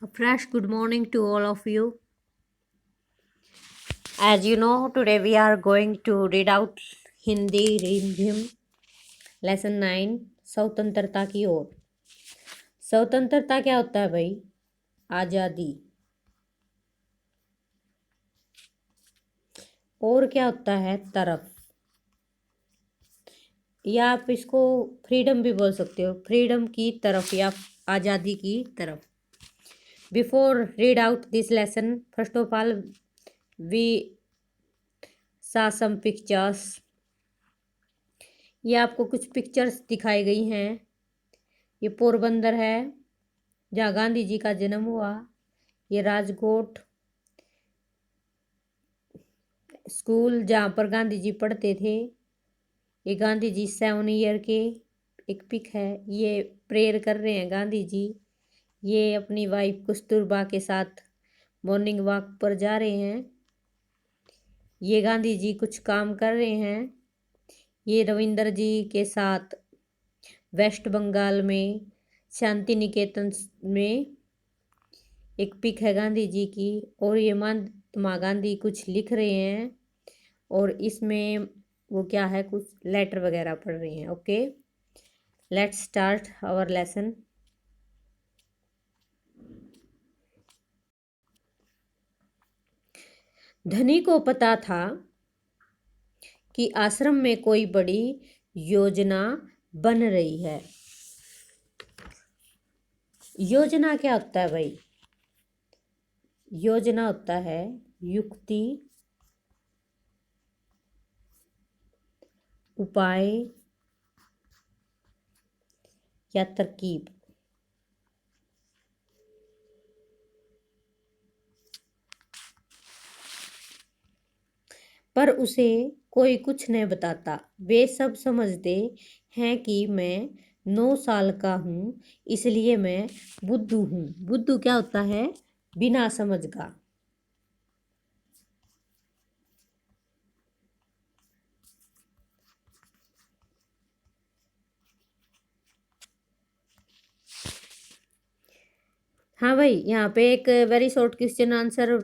A fresh good morning to all of you. As you know, today we are going to read out Hindi Rhythm Lesson 9 स्वतंत्रता की ओर। स्वतंत्रता क्या होता है भाई? आज़ादी। और क्या होता है? तरफ। या आप इसको फ्रीडम भी बोल सकते हो, फ्रीडम की तरफ या आज़ादी की तरफ। Before read out this lesson, first of all, we saw some pictures. ये आपको कुछ पिक्चर्स दिखाई गई हैं। ये पोरबंदर है जहाँ गांधी जी का जन्म हुआ। ये राजकोट स्कूल जहाँ पर गांधी जी पढ़ते थे। ये गांधी जी 7 ईयर के एक पिक है। ये प्रेयर कर रहे हैं गांधी जी। ये अपनी वाइफ कस्तूरबा के साथ मॉर्निंग वॉक पर जा रहे हैं। ये गांधी जी कुछ काम कर रहे हैं। ये रविंद्र जी के साथ वेस्ट बंगाल में शांति निकेतन में एक पिक है गांधी जी की। और ये महात्मा गांधी कुछ लिख रहे हैं और इसमें वो क्या है, कुछ लेटर वगैरह पढ़ रहे हैं। Okay, let's start our lesson. धनी को पता था कि आश्रम में कोई बड़ी योजना बन रही है। योजना क्या होता है भाई? योजना होता है युक्ति, उपाय या तरकीब। पर उसे कोई कुछ नहीं बताता। वे सब समझते हैं कि मैं 9 साल का हूँ, इसलिए मैं बुद्धू हूँ। बुद्धू क्या होता है? बिना समझ का। हाँ भाई, यहाँ पे एक वेरी शॉर्ट क्वेश्चन आंसर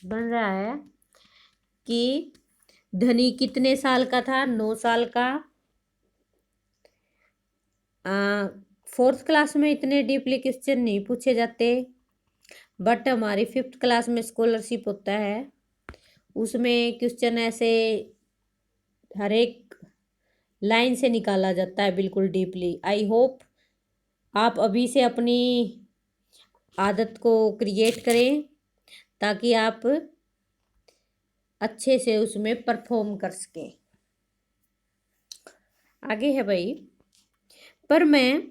बन रहा है कि धनी कितने साल का था? 9 साल का। 4th क्लास में इतने डीपली क्वेश्चन नहीं पूछे जाते, बट हमारी 5th क्लास में स्कॉलरशिप होता है, उसमें क्वेश्चन ऐसे हर एक लाइन से निकाला जाता है बिल्कुल डीपली। आई होप आप अभी से अपनी आदत को क्रिएट करें ताकि आप अच्छे से उसमें परफॉर्म कर सकें। आगे है भाई, पर मैं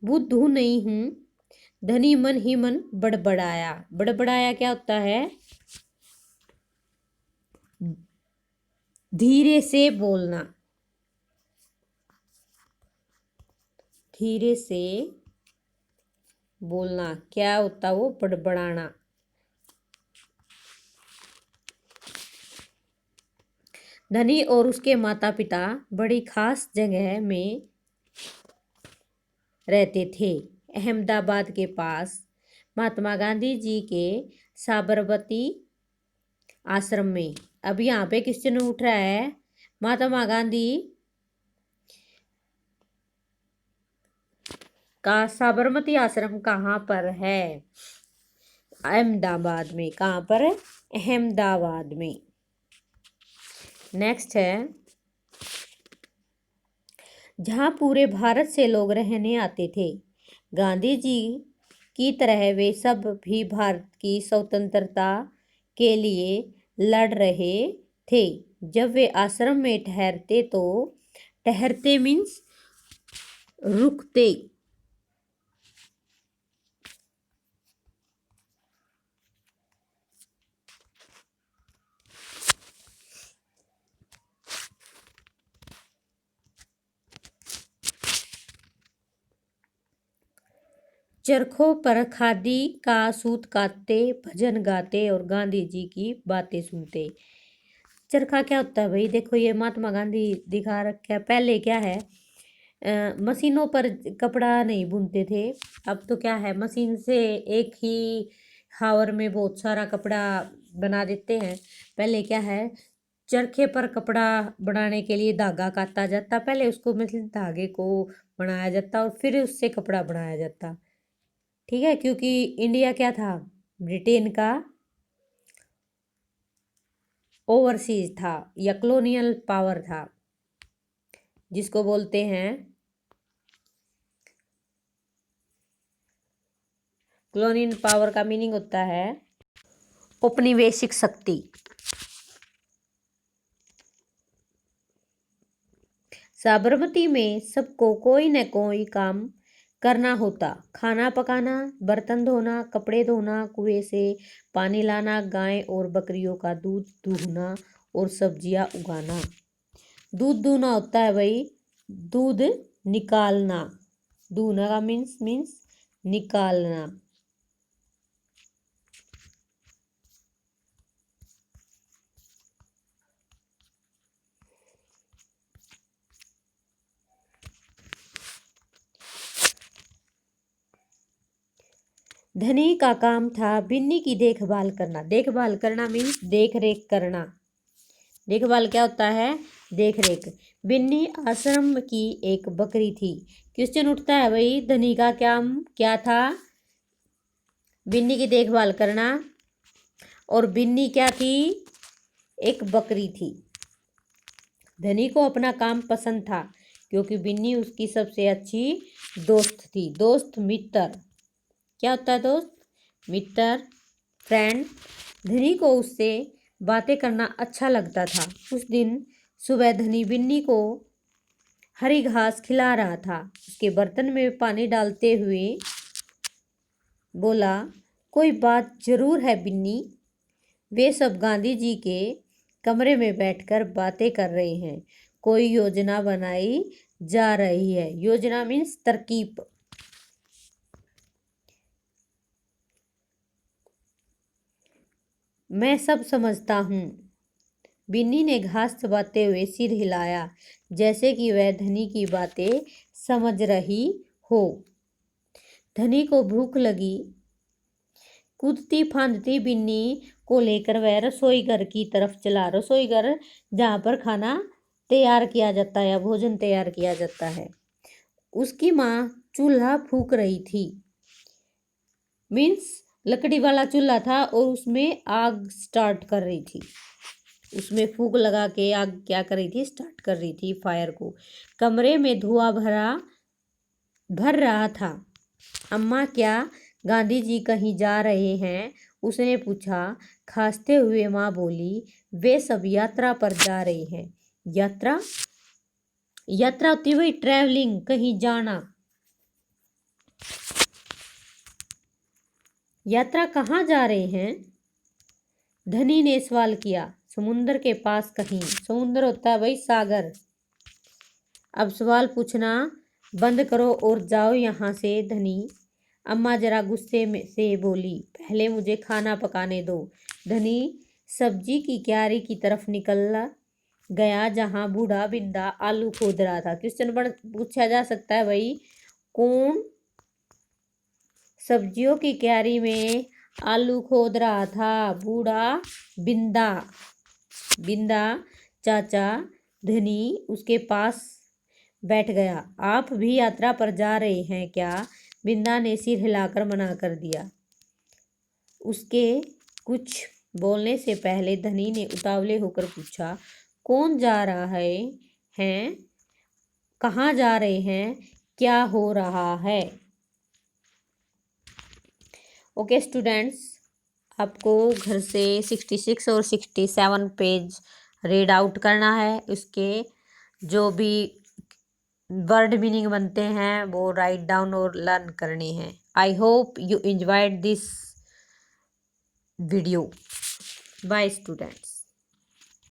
बुद्धू नहीं हूँ। धनी मन ही मन बड़बड़ाया। बड़बड़ाया क्या होता है? धीरे से बोलना। धीरे से बोलना क्या होता? वो बड़बड़ाना। धनी और उसके माता पिता बड़ी खास जगह में रहते थे, अहमदाबाद के पास, महात्मा गांधी जी के साबरमती आश्रम में। अब यहाँ पे क्वेश्चन उठ रहा है, महात्मा गांधी का साबरमती आश्रम कहाँ पर है? अहमदाबाद में। कहाँ पर है? अहमदाबाद में। नेक्स्ट है, जहाँ पूरे भारत से लोग रहने आते थे। गांधी जी की तरह वे सब भी भारत की स्वतंत्रता के लिए लड़ रहे थे। जब वे आश्रम में ठहरते तो ठहरते मीन्स रुकते। चरखों पर खादी का सूत काटते, भजन गाते और गांधी जी की बातें सुनते। चरखा क्या होता है भाई? देखो ये महात्मा गांधी दिखा रखा है। पहले क्या है, मशीनों पर कपड़ा नहीं बुनते थे। अब तो क्या है, मशीन से एक ही हावर में बहुत सारा कपड़ा बना देते हैं। पहले क्या है, चरखे पर कपड़ा बनाने के लिए धागा काटा जाता, पहले उसको मतलब धागे को बनाया जाता और फिर उससे कपड़ा बनाया जाता। ठीक है, क्योंकि इंडिया क्या था, ब्रिटेन का ओवरसीज था या कॉलोनियल पावर था, जिसको बोलते हैं कॉलोनियल पावर का मीनिंग होता है औपनिवेशिक शक्ति। साबरमती में सबको कोई न कोई काम करना होता, खाना पकाना, बर्तन धोना, कपड़े धोना, कुएं से पानी लाना, गाय और बकरियों का दूध दूहना और सब्जियां उगाना। दूध दूहना होता है भाई दूध निकालना, दूहना का मीन्स निकालना। धनी का काम था बिन्नी की देखभाल करना। देखभाल करना मीन्स देख रेख करना। देखभाल क्या होता है, देख रेख। बिन्नी आश्रम की एक बकरी थी। क्वेश्चन उठता है भाई, धनी का काम क्या था, बिन्नी की देखभाल करना, और बिन्नी क्या थी, एक बकरी थी। धनी को अपना काम पसंद था क्योंकि बिन्नी उसकी सबसे अच्छी दोस्त थी। दोस्त मित्र, क्या होता है दोस्त, मित्र, फ्रेंड। धनी को उससे बातें करना अच्छा लगता था। उस दिन सुबह धनी बिन्नी को हरी घास खिला रहा था। उसके बर्तन में पानी डालते हुए बोला, कोई बात जरूर है बिन्नी। वे सब गांधी जी के कमरे में बैठकर बातें कर रहे हैं। कोई योजना बनाई जा रही है। योजना मीन्स तरकीब। मैं सब समझता हूँ। बिन्नी ने घास चबाते हुए सिर हिलाया, जैसे कि वह धनी की बातें समझ रही हो। धनी को भूख लगी। कूदती फांदती बिन्नी को लेकर वह रसोई घर की तरफ चला। रसोई घर जहाँ पर खाना तैयार किया जाता है या भोजन तैयार किया जाता है। उसकी माँ चूल्हा फूंक रही थी, मीन्स लकड़ी वाला चूल्हा था और उसमें आग स्टार्ट कर रही थी। उसमें फूंक लगा के आग क्या कर रही थी, स्टार्ट कर रही थी फायर को। कमरे में धुआं भर रहा था। अम्मा, क्या गांधी जी कहीं जा रहे हैं, उसने पूछा। खांसते हुए माँ बोली, वे सब यात्रा पर जा रहे हैं। यात्रा, यात्रा होती हुई ट्रैवलिंग, कहीं जाना। यात्रा कहाँ जा रहे हैं, धनी ने सवाल किया। समुद्र के पास कहीं। समुद्र होता है भाई सागर। अब सवाल पूछना बंद करो और जाओ यहाँ से धनी। अम्मा जरा गुस्से में से बोली, पहले मुझे खाना पकाने दो। धनी सब्जी की क्यारी की तरफ निकल गया जहाँ बूढ़ा बिंदा आलू खोद रहा था। क्वेश्चन पूछा जा सकता है भाई, कौन सब्जियों की क्यारी में आलू खोद रहा था? बूढ़ा बिंदा। बिंदा चाचा। धनी उसके पास बैठ गया। आप भी यात्रा पर जा रहे हैं क्या? बिंदा ने सिर हिलाकर मना कर दिया। उसके कुछ बोलने से पहले धनी ने उतावले होकर पूछा, कौन जा रहा है? हैं? कहाँ जा रहे हैं? क्या हो रहा है? ओके स्टूडेंट्स, आपको घर से 66 और 67 पेज रीड आउट करना है। उसके जो भी वर्ड मीनिंग बनते हैं वो राइट डाउन और लर्न करने हैं। I hope you enjoyed this video. Bye students.